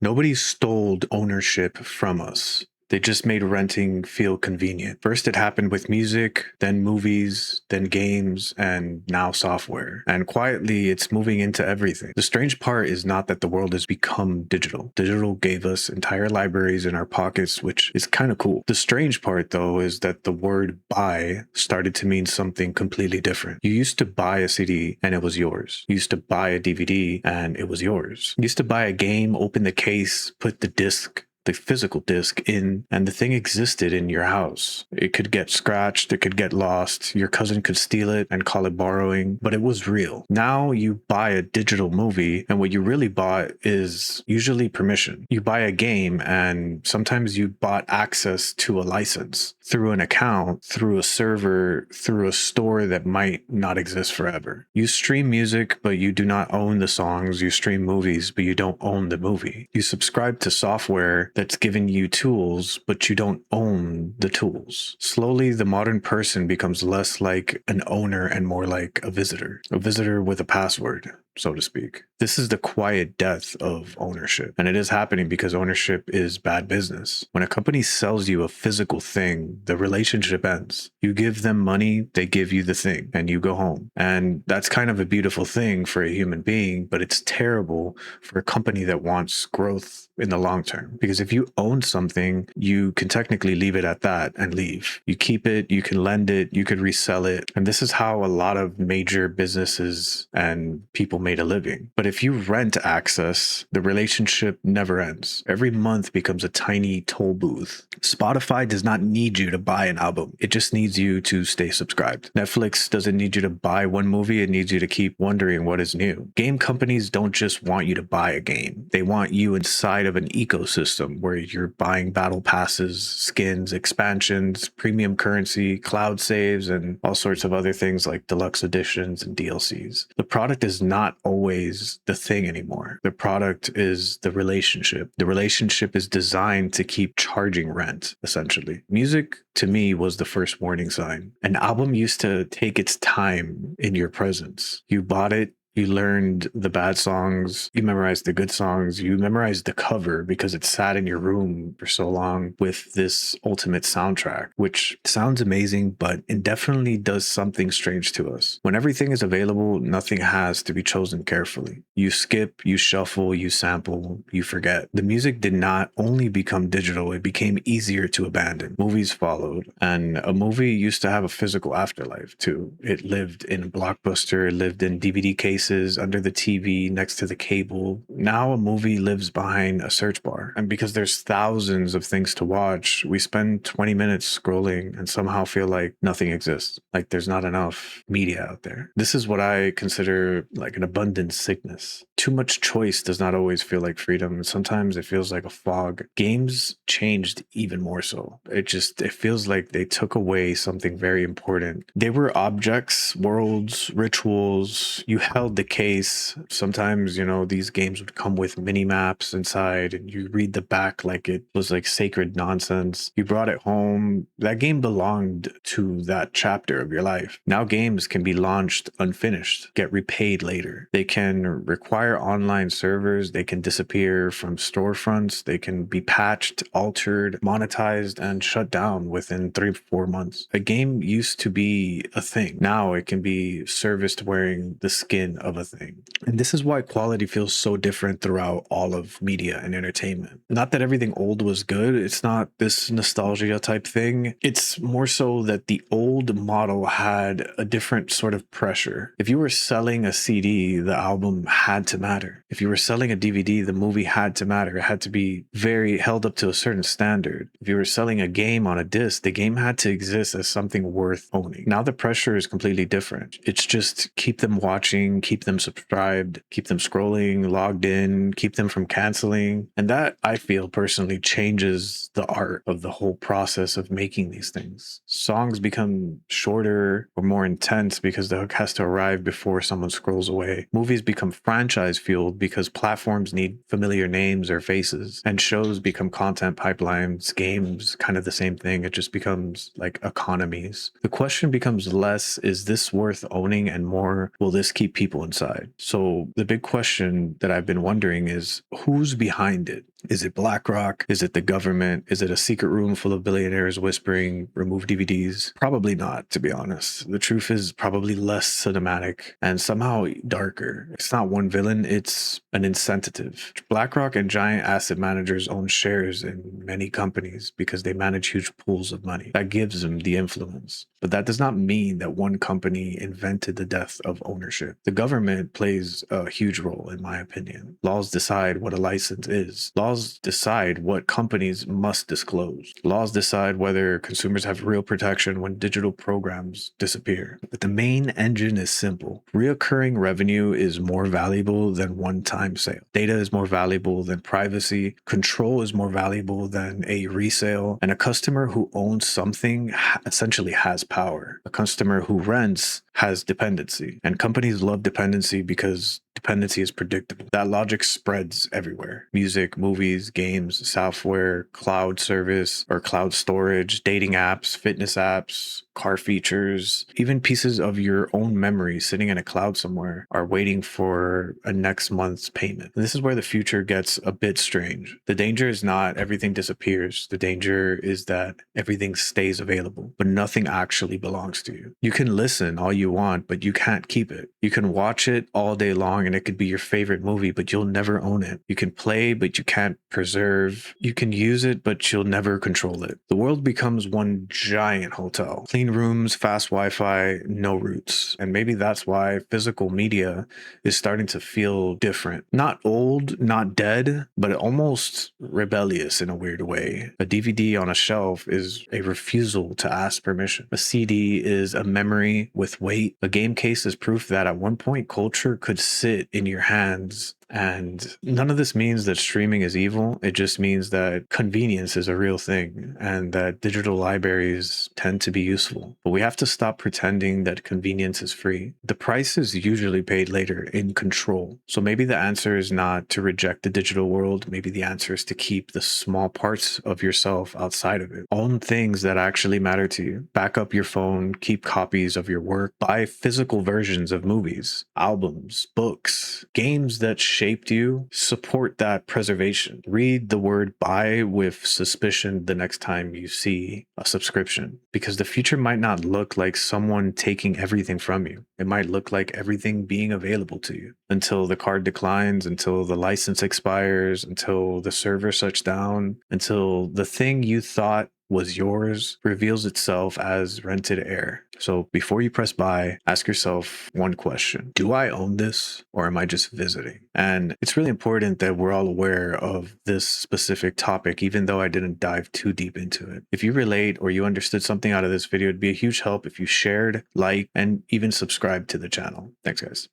Nobody stole ownership from us. They just made renting feel convenient. First, it happened with music, then movies, then games, and now software. And quietly, it's moving into everything. The strange part is not that the world has become digital. Digital gave us entire libraries in our pockets, which is kind of cool. The strange part, though, is that the word buy started to mean something completely different. You used to buy a CD and it was yours. You used to buy a DVD and it was yours. You used to buy a game, open the case, put the physical disc in, and the thing existed in your house. It could get scratched, it could get lost, your cousin could steal it and call it borrowing, but it was real. Now you buy a digital movie, and what you really bought is usually permission. You buy a game, and sometimes you bought access to a license through an account, through a server, through a store that might not exist forever. You stream music, but you do not own the songs. You stream movies, but you don't own the movie. You subscribe to software that's given you tools, but you don't own the tools. Slowly, the modern person becomes less like an owner and more like a visitor with a password, so to speak. This is the quiet death of ownership. And it is happening because ownership is bad business. When a company sells you a physical thing, the relationship ends. You give them money, they give you the thing, and you go home. And that's kind of a beautiful thing for a human being, but it's terrible for a company that wants growth in the long term. Because if you own something, you can technically leave it at that and leave. You keep it, you can lend it, you could resell it. And this is how a lot of major businesses and people made a living. But if you rent access, the relationship never ends. Every month becomes a tiny toll booth. Spotify does not need you to buy an album. It just needs you to stay subscribed. Netflix doesn't need you to buy one movie. It needs you to keep wondering what is new. Game companies don't just want you to buy a game. They want you inside of an ecosystem where you're buying battle passes, skins, expansions, premium currency, cloud saves, and all sorts of other things like deluxe editions and DLCs. The product is not always the thing anymore. The product is the relationship. The relationship is designed to keep charging rent, essentially. Music, to me, was the first warning sign. An album used to take its time in your presence. You bought it, you learned the bad songs, you memorized the good songs, you memorized the cover because it sat in your room for so long with this ultimate soundtrack, which sounds amazing, but it definitely does something strange to us. When everything is available, nothing has to be chosen carefully. You skip, you shuffle, you sample, you forget. The music did not only become digital, it became easier to abandon. Movies followed, and a movie used to have a physical afterlife too. It lived in a Blockbuster, it lived in DVD cases, under the TV, next to the cable. Now a movie lives behind a search bar. And because there's thousands of things to watch, we spend 20 minutes scrolling and somehow feel like nothing exists. Like there's not enough media out there. This is what I consider like an abundant sickness. Too much choice does not always feel like freedom. Sometimes it feels like a fog. Games changed even more so. It feels like they took away something very important. They were objects, worlds, rituals. You held the case. Sometimes, these games would come with mini maps inside and you read the back like it was like sacred nonsense. You brought it home. That game belonged to that chapter of your life. Now games can be launched unfinished, get repaid later. They can require online servers. They can disappear from storefronts. They can be patched, altered, monetized, and shut down within 3-4 months. A game used to be a thing. Now it can be serviced wearing the skin of a thing. And this is why quality feels so different throughout all of media and entertainment. Not that everything old was good. It's not this nostalgia type thing. It's more so that the old model had a different sort of pressure. If you were selling a CD, the album had to matter. If you were selling a DVD, the movie had to matter. It had to be very held up to a certain standard. If you were selling a game on a disc, the game had to exist as something worth owning. Now the pressure is completely different. It's just keep them watching, keep them subscribed, keep them scrolling, logged in, keep them from canceling. And that, I feel personally, changes the art of the whole process of making these things. Songs become shorter or more intense because the hook has to arrive before someone scrolls away. Movies become franchise fueled because platforms need familiar names or faces. And shows become content pipelines, games, kind of the same thing. It just becomes like economies. The question becomes less, is this worth owning, and more, will this keep people inside? So the big question that I've been wondering is, who's behind it? Is it BlackRock? Is it the government? Is it a secret room full of billionaires whispering, remove DVDs? Probably not, to be honest. The truth is probably less cinematic and somehow darker. It's not one villain, it's an incentive. BlackRock and giant asset managers own shares in many companies because they manage huge pools of money. That gives them the influence. But that does not mean that one company invented the death of ownership. The government plays a huge role, in my opinion. Laws decide what a license is. Laws decide what companies must disclose. Laws decide whether consumers have real protection when digital programs disappear. But the main engine is simple. Reoccurring revenue is more valuable than one-time sale. Data is more valuable than privacy. Control is more valuable than a resale. And a customer who owns something essentially has power. A customer who rents has dependency. And companies love dependency because dependency is predictable. That logic spreads everywhere. Music, movies, games, software, cloud service or cloud storage, dating apps, fitness apps, car features, even pieces of your own memory sitting in a cloud somewhere are waiting for a next month's payment. And this is where the future gets a bit strange. The danger is not everything disappears. The danger is that everything stays available, but nothing actually belongs to you. You can listen all you want, but you can't keep it. You can watch it all day long and it could be your favorite movie, but you'll never own it. You can play, but you can't preserve. You can use it, but you'll never control it. The world becomes one giant hotel. Clean rooms, fast Wi-Fi, no roots. And maybe that's why physical media is starting to feel different. Not old, not dead, but almost rebellious in a weird way. A DVD on a shelf is a refusal to ask permission. A CD is a memory with weight. A game case is proof that at one point culture could sit in your hands. And none of this means that streaming is evil. It just means that convenience is a real thing and that digital libraries tend to be useful. But we have to stop pretending that convenience is free. The price is usually paid later in control. So maybe the answer is not to reject the digital world. Maybe the answer is to keep the small parts of yourself outside of it. Own things that actually matter to you. Back up your phone, keep copies of your work, buy physical versions of movies, albums, books, games that shaped you. Support that preservation. Read the word buy with suspicion the next time you see a subscription, because the future might not look like someone taking everything from you. It might look like everything being available to you until the card declines, until the license expires, until the server shuts down, until the thing you thought was yours reveals itself as rented air. So before you press buy, ask yourself one question. Do I own this or am I just visiting? And it's really important that we're all aware of this specific topic, even though I didn't dive too deep into it. If you relate or you understood something out of this video, it'd be a huge help if you shared, liked, and even subscribed to the channel. Thanks, guys.